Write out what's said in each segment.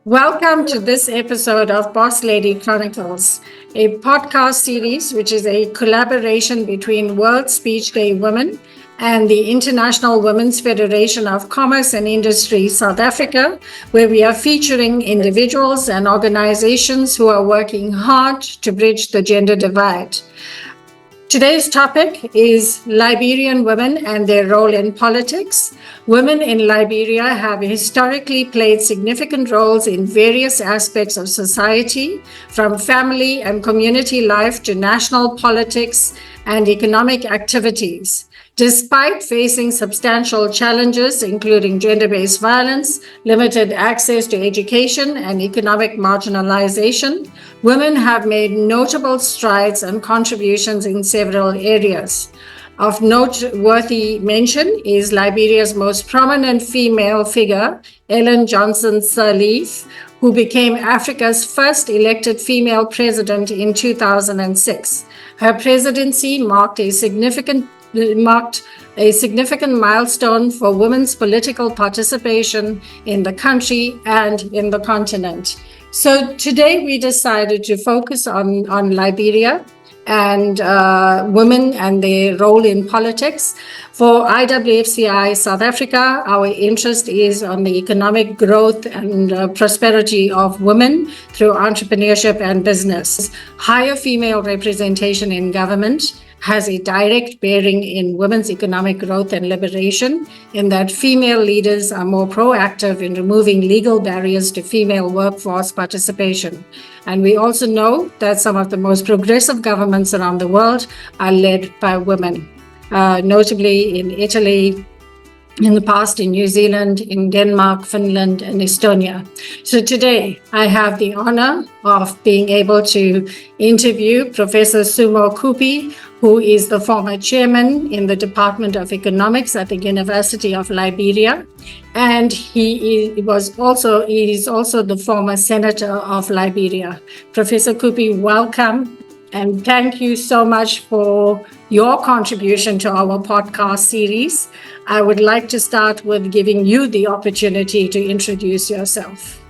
Welcome to this episode of Boss Lady Chronicles, a podcast series which is a collaboration between World Speech Day Women and the International Women's Federation of Commerce and Industry South Africa, where we are featuring individuals and organizations who are working hard to bridge the gender divide. Today's topic is Liberian women and their role in politics. Women in Liberia have historically played significant roles in various aspects of society, from family and community life to national politics and economic activities. Despite facing substantial challenges, including gender-based violence, limited access to education, and economic marginalization, women have made notable strides and contributions in several areas. Of noteworthy mention is Liberia's most prominent female figure, Ellen Johnson Sirleaf, who became Africa's first elected female president in 2006. Her presidency marked a significant milestone for women's political participation in the country and in the continent. So today we decided to focus on Liberia and women and their role in politics. For IWFCI South Africa, our interest is on the economic growth and prosperity of women through entrepreneurship and business. Higher female representation in government has a direct bearing in women's economic growth and liberation, in that female leaders are more proactive in removing legal barriers to female workforce participation. And we also know that some of the most progressive governments around the world are led by women, notably in Italy, in the past in New Zealand, in Denmark, Finland, and Estonia. So today I have the honor of being able to interview Professor Sumo Kupee, who is the former chairman in the Department of Economics at the University of Liberia. And he is also the former senator of Liberia. Professor Kupee, welcome. And thank you so much for your contribution to our podcast series. I would like to start with giving you the opportunity to introduce yourself.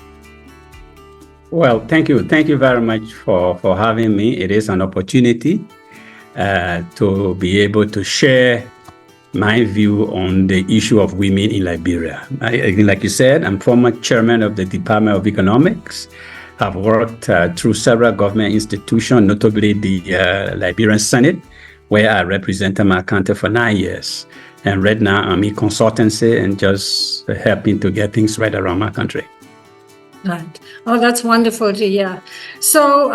Well, thank you. Thank you very much for having me. It is an opportunity to be able to share my view on the issue of women in Liberia. Like you said, I'm former chairman of the Department of Economics. I've worked through several government institutions, notably the Liberian Senate, where I represented my country for 9 years. And right now I'm in consultancy and just helping to get things right around my country. Right. Oh, that's wonderful to hear. So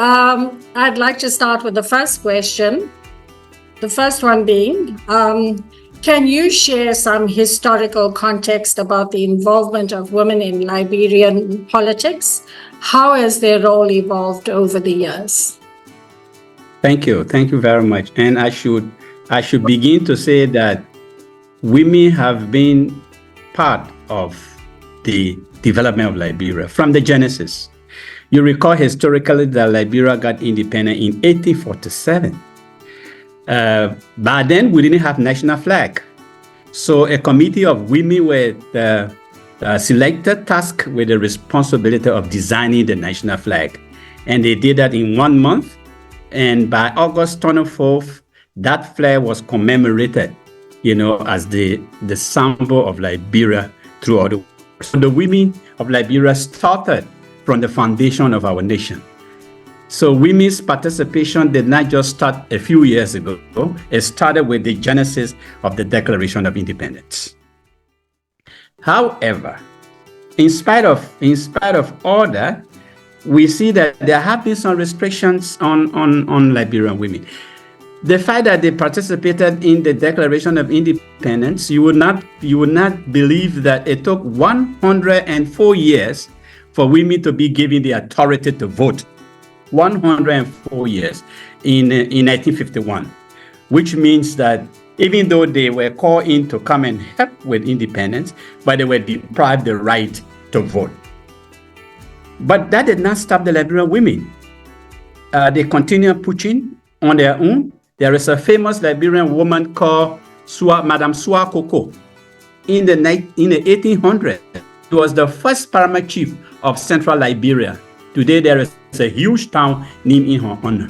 I'd like to start with the first question. The first one being, can you share some historical context about the involvement of women in Liberian politics? How has their role evolved over the years? Thank you. Thank you very much. And I should begin to say that women have been part of the development of Liberia from the genesis. You recall historically that Liberia got independent in 1847. By then, we didn't have national flag. So a committee of women were selected, tasked with the responsibility of designing the national flag. And they did that in 1 month. And by August 24th, that flag was commemorated, as the symbol of Liberia throughout the world. So the women of Liberia started from the foundation of our nation. So women's participation did not just start a few years ago. It started with the genesis of the Declaration of Independence. However, in spite of all that, we see that there have been some restrictions on Liberian women. The fact that they participated in the Declaration of Independence, you would not believe that it took 104 years for women to be given the authority to vote. 104 years in 1951, which means that even though they were called in to come and help with independence, but they were deprived the right to vote. But that did not stop the Liberian women. They continued pushing on their own. There is a famous Liberian woman called Madame Suakoko in the 1800s. She was the first paramount chief of central Liberia. Today, there is a huge town named in her honor.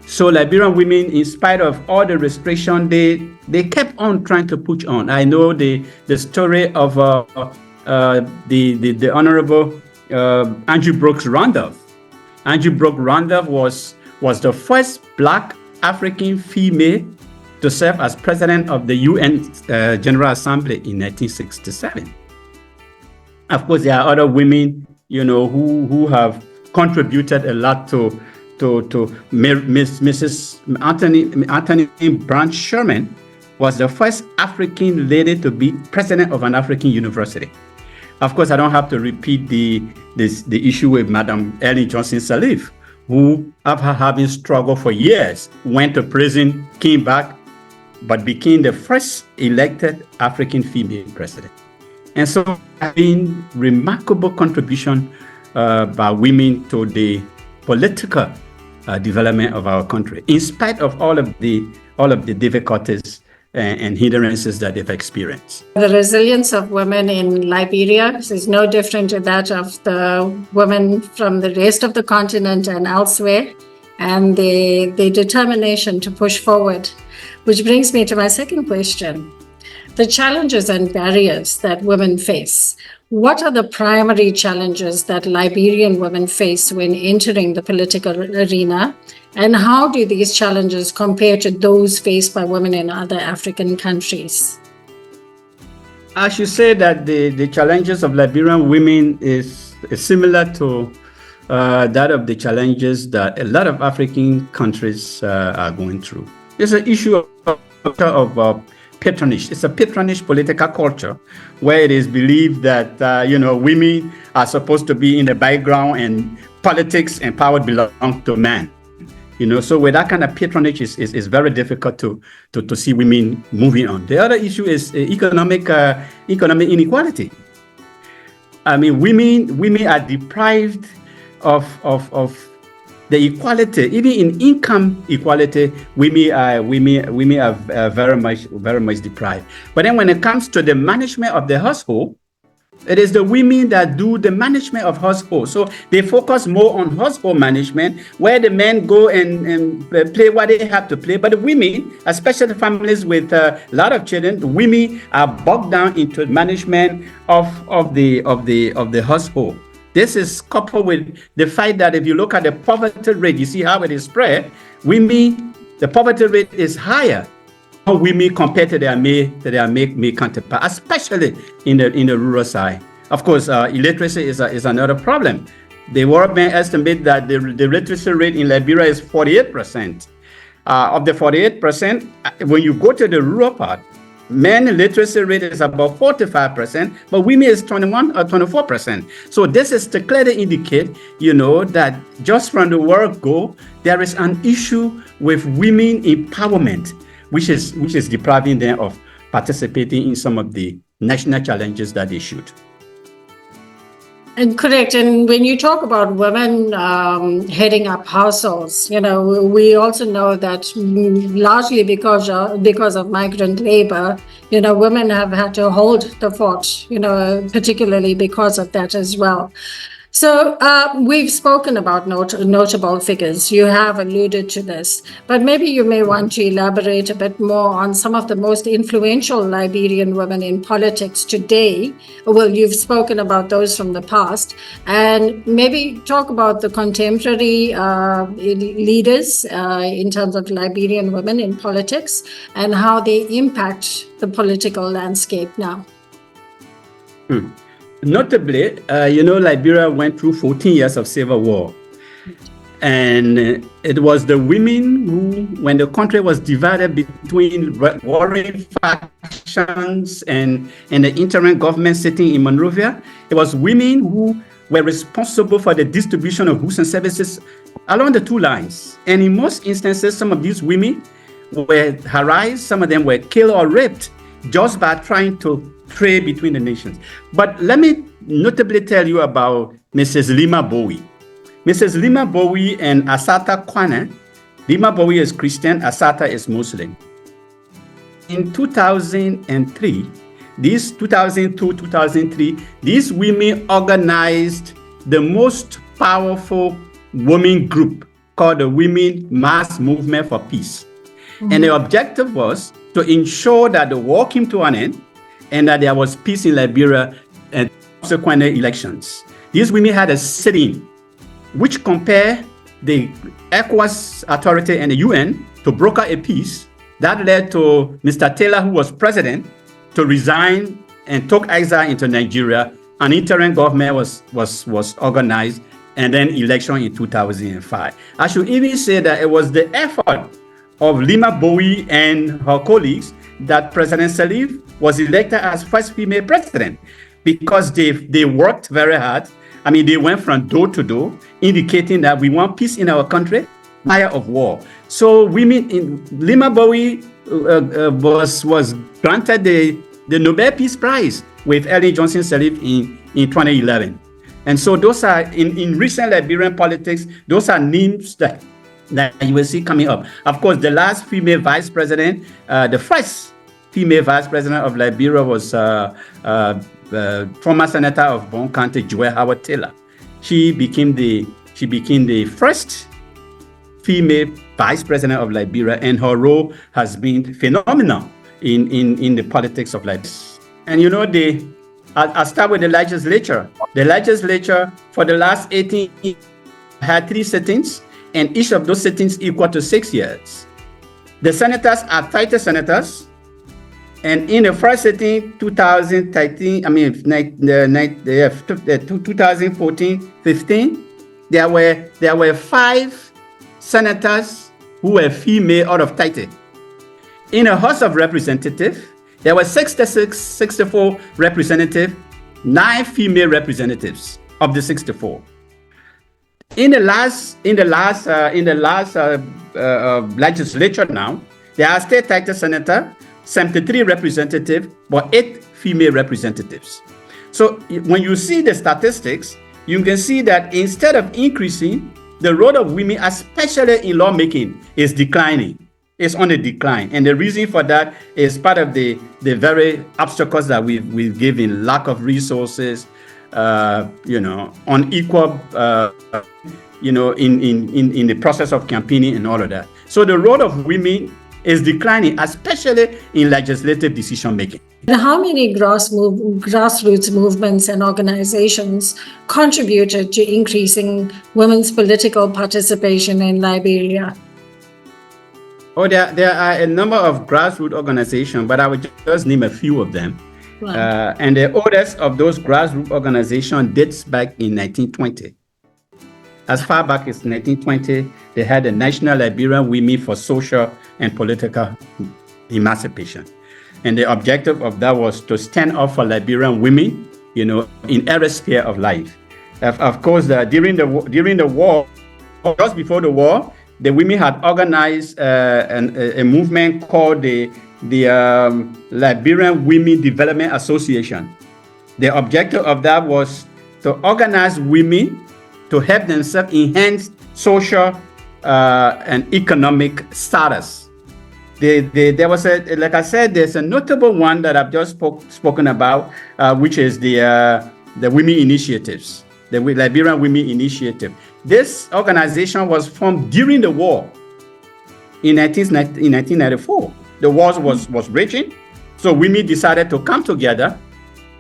So Liberian women, in spite of all the restriction, they kept on trying to push on. I know the story of the Honorable Andrew Brooks Randolph. Andrew Brooks Randolph was the first Black African female to serve as president of the UN General Assembly in 1967. Of course, there are other women, who have contributed a lot to Mrs. Anthony Branch Sherman was the first African lady to be president of an African university. Of course, I don't have to repeat the issue with Madam Ellen Johnson Sirleaf, who, after having struggled for years, went to prison, came back, but became the first elected African female president. And so, there has been remarkable contribution by women to the political development of our country, in spite of all of the difficulties and hindrances that they've experienced. The resilience of women in Liberia is no different to that of the women from the rest of the continent and elsewhere, and the determination to push forward. Which brings me to my second question. The challenges and barriers that women face. What are the primary challenges that Liberian women face when entering the political arena? And how do these challenges compare to those faced by women in other African countries? I should say that the challenges of Liberian women is similar to that of the challenges that a lot of African countries are going through. It's an issue of patronage. It's a patronage political culture where it is believed that women are supposed to be in the background and politics and power belong to men. So with that kind of patronage is very difficult to see women moving on. The other issue is economic inequality. I mean, women are deprived of the equality, even in income equality. Women are very much deprived. But then when it comes to the management of the household, it is the women that do the management of household. So they focus more on household management, where the men go and play what they have to play. But the women, especially families with a lot of children, the women are bogged down into management of the household. This is coupled with the fact that if you look at the poverty rate, you see how it is spread. Women, the poverty rate is higher women compared to their male counterpart, especially in the rural side. Of course, illiteracy is another problem. The World Bank estimate that the literacy rate in Liberia is 48%. Of the 48%, when you go to the rural part, men literacy rate is about 45%, but women is 21 or 24%. So this is to clearly indicate, that just from the word go, there is an issue with women empowerment, which is depriving them of participating in some of the national challenges that they should. And correct. And when you talk about women heading up households, we also know that largely because of migrant labor, women have had to hold the fort, particularly because of that as well. So we've spoken about notable figures. You have alluded to this, but maybe you may want to elaborate a bit more on some of the most influential Liberian women in politics today. Well, you've spoken about those from the past, and maybe talk about the contemporary leaders in terms of Liberian women in politics and how they impact the political landscape now. Notably, Liberia went through 14 years of civil war. And it was the women who, when the country was divided between warring factions and the interim government sitting in Monrovia, it was women who were responsible for the distribution of goods and services along the two lines. And in most instances, some of these women were harassed, some of them were killed or raped just by trying to trade between the nations. But let me notably tell you about Mrs. Lima Bowie. Mrs. Lima Bowie and Asata Kwana. Lima Bowie is Christian, Asata is Muslim. In 2003, these 2002, 2003, these women organized the most powerful women group called the Women Mass Movement for Peace. And the objective was to ensure that the war came to an end and that there was peace in Liberia and subsequent elections. These women had a sit-in which compared the ECOWAS authority and the UN to broker a peace. That led to Mr. Taylor, who was president, to resign and took exile into Nigeria. An interim government was organized, and then election in 2005. I should even say that it was the effort of Lima Bowie and her colleagues that President Salif was elected as first female president, because they worked very hard. I mean, they went from door to door, indicating that we want peace in our country, fire of war. So women in Lima Bowie was granted the Nobel Peace Prize with Ellen Johnson Sirleaf in 2011. And so those are, in recent Liberian politics, those are names that you will see coming up. Of course, the last female vice president, the first female vice president of Liberia was former senator of Bon County, Joy Howard Taylor. She became the first female vice president of Liberia, and her role has been phenomenal in the politics of Liberia. And you know, I'll start with the legislature. The legislature for the last 18 years had 3 sittings, and each of those sittings equal to 6 years. The senators are 30 senators, and in the first sitting, 2014-15, there were 5 senators who were female out of 30. In the House of Representatives, there were 64 representatives, 9 female representatives of the 64. In the last legislature now, there are still 30 senators, 73 representatives, but 8 female representatives. So when you see the statistics, you can see that instead of increasing, the role of women, especially in lawmaking, is declining. It's on a decline. And the reason for that is part of the very obstacles that we've given: lack of resources, unequal, in the process of campaigning and all of that. So the role of women is declining, especially in legislative decision making. And how many grassroots movements and organizations contributed to increasing women's political participation in Liberia? Oh, there are a number of grassroots organizations, but I would just name a few of them. Wow. And the oldest of those grassroots organizations dates back in 1920. As far back as 1920, they had the National Liberian Women for Social and Political Emancipation. And the objective of that was to stand up for Liberian women, in every sphere of life. Of course, during the war, just before the war, the women had organized a movement called the Liberian Women Development Association. The objective of that was to organize women to help themselves enhance social and economic status. There was like I said, there's a notable one that I've just spoken about, which is the Women Initiatives, the Liberian Women Initiative. This organization was formed during the war in 1994. The war was raging, so women decided to come together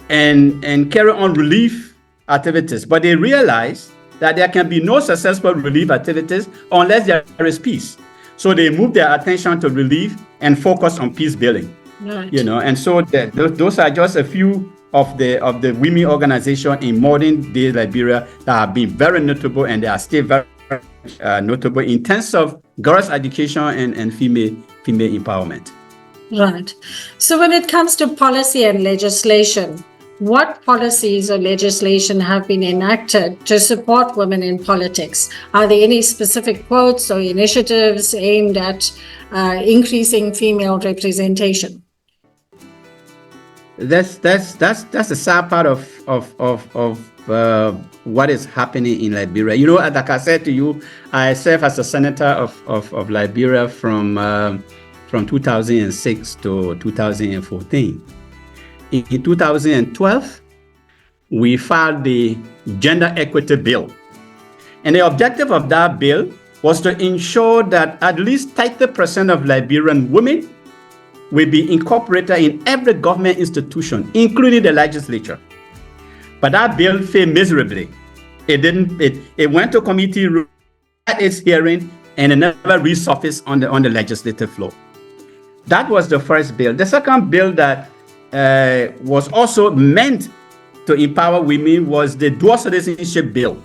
and carry on relief activities. But they realized that there can be no successful relief activities unless there is peace. So they moved their attention to relief and focus on peace building. Right. And so those are just a few of the women organizations in modern day Liberia that have been very notable, and they are still very notable in terms of girls' education and female empowerment. Right. So when it comes to policy and legislation, what policies or legislation have been enacted to support women in politics? Are there any specific quotes or initiatives aimed at increasing female representation? That's the sad part of what is happening in Liberia. Like I said to you, I served as a senator of Liberia from 2006 to 2014. in 2012, we filed the Gender Equity Bill. And the objective of that bill was to ensure that at least 30% of Liberian women will be incorporated in every government institution, including the legislature. But that bill failed miserably. It went to committee, had its hearing, and it never resurfaced on the legislative floor. That was the first bill. The second bill that was also meant to empower women was the dual citizenship bill.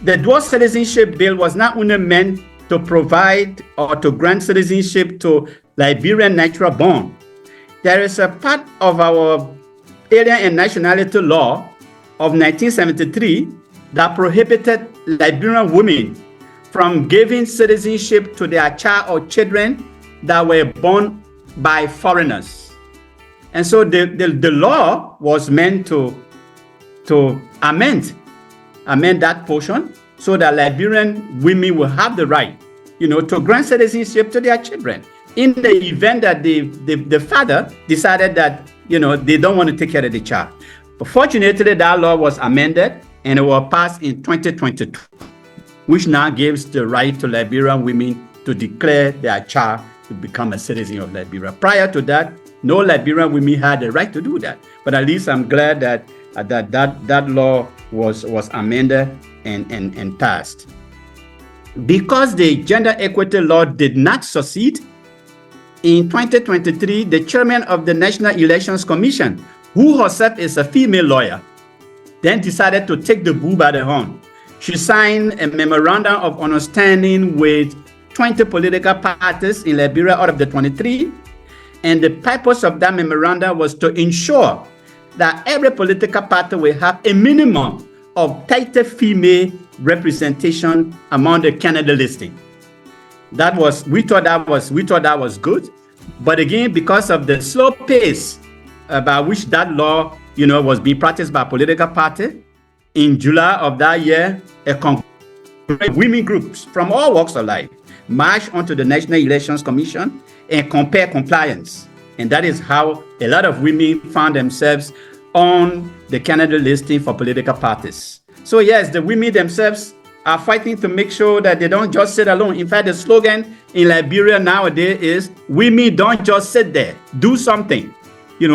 The dual citizenship bill was not only meant to provide or to grant citizenship to Liberian natural born. There is a part of our Alien and Nationality Law of 1973 that prohibited Liberian women from giving citizenship to their child or children that were born by foreigners. And so the law was meant to amend that portion so that Liberian women will have the right, to grant citizenship to their children in the event that the father decided that, they don't want to take care of the child. But fortunately, that law was amended and it was passed in 2022, which now gives the right to Liberian women to declare their child to become a citizen of Liberia. Prior to that, no Liberian women had the right to do that. But at least I'm glad that that law was amended and passed. Because the gender equity law did not succeed, in 2023, the chairman of the National Elections Commission, who herself is a female lawyer, then decided to take the bull by the horn. She signed a memorandum of understanding with 20 political parties in Liberia out of the 23. And the purpose of that memorandum was to ensure that every political party will have a minimum of 30 female representation among the candidate listing. We thought that was good. But again, because of the slow pace by which that law, was being practiced by political party, in July of that year, women groups from all walks of life marched onto the National Elections Commission and compare compliance. And that is how a lot of women found themselves on the candidate listing for political parties. So yes, the women themselves are fighting to make sure that they don't just sit alone. In fact, the slogan in Liberia nowadays is, women don't just sit there, do something.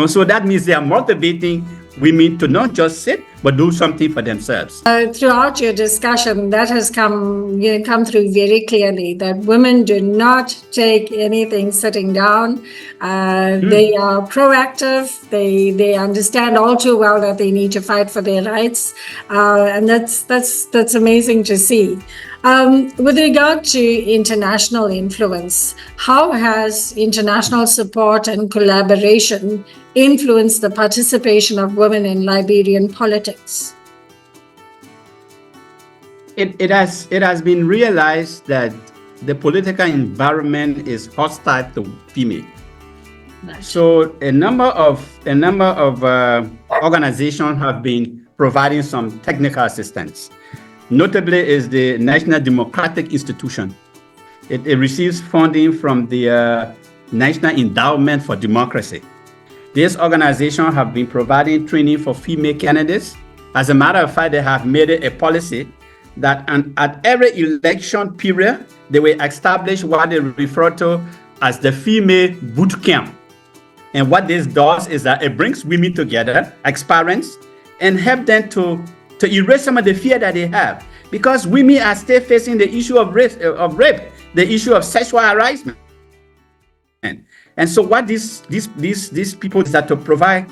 So that means they are motivating women to not just sit, but do something for themselves. Throughout your discussion, that has come through very clearly, that women do not take anything sitting down. They are proactive. They understand all too well that they need to fight for their rights, and that's amazing to see. With regard to international influence, how has international support and collaboration influenced the participation of women in Liberian politics? It has been realized that the political environment is hostile to female. So a number of organizations have been providing some technical assistance. Notably is the National Democratic Institution. It receives funding from the National Endowment for Democracy. This organization have been providing training for female candidates. As a matter of fact, they have made it a policy that at every election period, they will establish what they refer to as the female boot camp. And what this does is that it brings women together, aspirants, and help them to erase some of the fear that they have, because women are still facing the issue of rape, the issue of sexual harassment. And so what these people is that to provide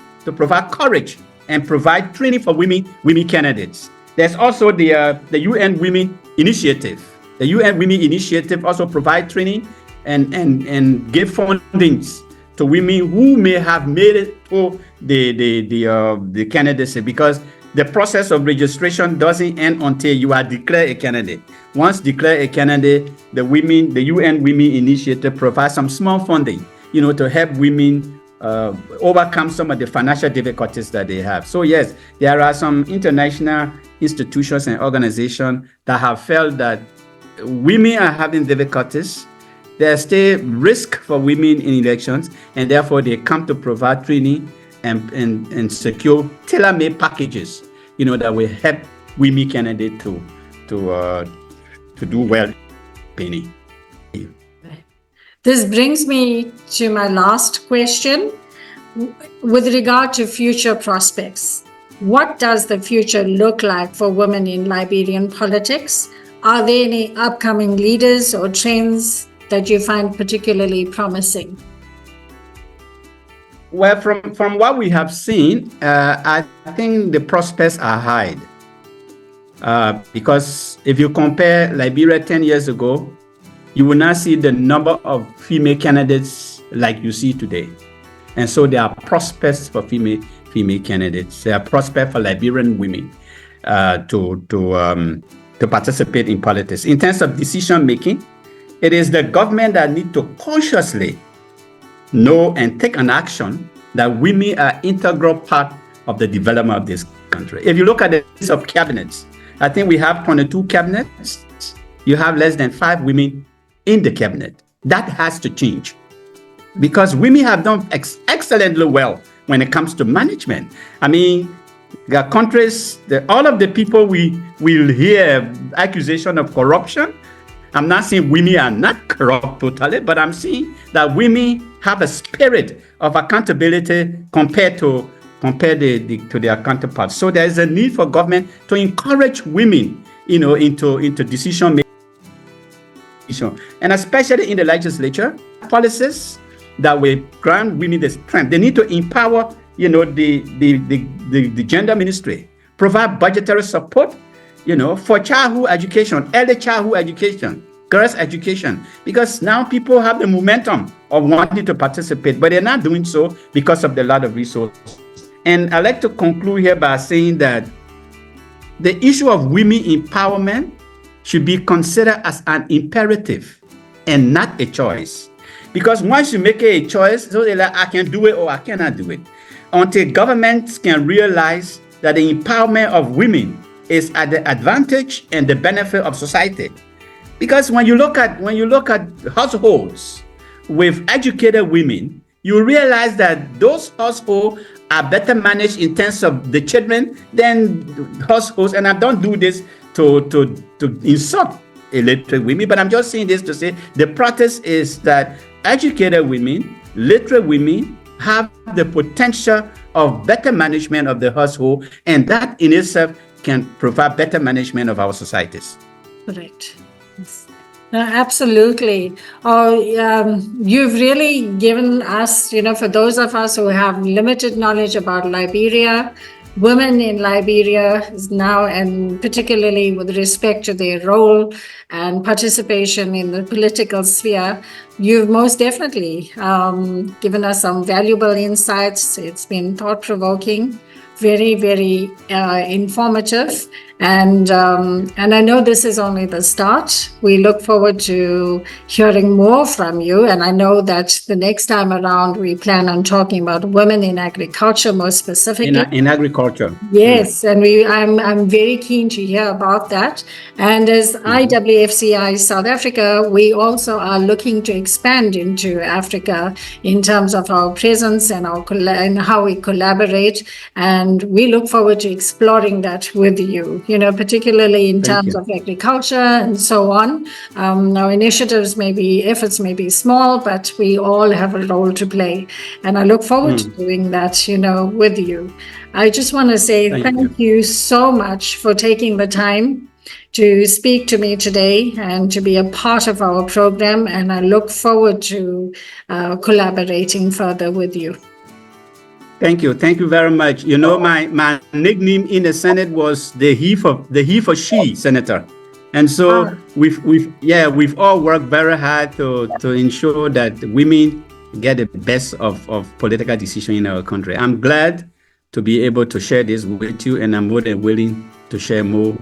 courage and provide training for women candidates. There's also the UN Women Initiative. The UN Women Initiative also provide training and give fundings to women who may have made it to the candidacy, because the process of registration doesn't end until you are declared a candidate. Once declared a candidate, the UN Women Initiative provides some small funding, to help women overcome some of the financial difficulties that they have. So yes, there are some international institutions and organizations that have felt that women are having difficulties, there's still risk for women in elections, and therefore they come to provide training and secure tailor-made packages, that will help women candidates to do well. Penny. This brings me to my last question. With regard to future prospects, what does the future look like for women in Liberian politics? Are there any upcoming leaders or trends that you find particularly promising? Well, from what we have seen, I think the prospects are high. Because if you compare Liberia 10 years ago, you will not see the number of female candidates like you see today. And so there are prospects for female candidates. There are prospects for Liberian women to participate in politics. In terms of decision making, it is the government that need to consciously know and take an action that women are integral part of the development of this country. If you look at the list of cabinets, I think we have 22 cabinets. You have less than 5 women in the cabinet. That has to change, because women have done excellently well when it comes to management. I mean, the countries, all of the people we will hear accusation of corruption. I'm not saying women are not corrupt totally, but I'm saying that women have a spirit of accountability compared to their counterparts. So there is a need for government to encourage women, into decision making. And especially in the legislature, policies that will grant women the strength. They need to empower, the gender ministry, provide budgetary support, for childhood education, early childhood education, girls' education, because now people have the momentum of wanting to participate, but they're not doing so because of the lack of resources. And I'd like to conclude here by saying that the issue of women empowerment should be considered as an imperative and not a choice. Because once you make a choice, so they're like, I can do it or I cannot do it. Until governments can realize that the empowerment of women is at the advantage and the benefit of society. Because when you look at households with educated women, you realize that those households are better managed in terms of the children than households. And I don't do this to insult illiterate women, but I'm just saying this to say the practice is that educated women, literate women, have the potential of better management of the household, and that in itself can provide better management of our societies. Correct. No, absolutely. You've really given us, for those of us who have limited knowledge about Liberia, women in Liberia now, and particularly with respect to their role and participation in the political sphere, you've most definitely given us some valuable insights. It's been thought-provoking, very, very informative. And I know this is only the start. We look forward to hearing more from you. And I know that the next time around, we plan on talking about women in agriculture, more specifically. In agriculture. Yes, and I'm very keen to hear about that. And as IWFCI South Africa, we also are looking to expand into Africa in terms of our presence and how we collaborate. And we look forward to exploring that with you. Particularly in terms of agriculture and so on. Our efforts may be small, but we all have a role to play. And I look forward to doing that, with you. I just want to say thank you so much for taking the time to speak to me today and to be a part of our program. And I look forward to collaborating further with you. Thank you very much. My nickname in the Senate was the he for she senator, and so we've all worked very hard to ensure that women get the best of political decision in our country. I'm glad to be able to share this with you, and I'm more than willing to share more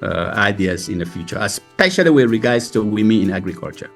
ideas in the future, especially with regards to women in agriculture.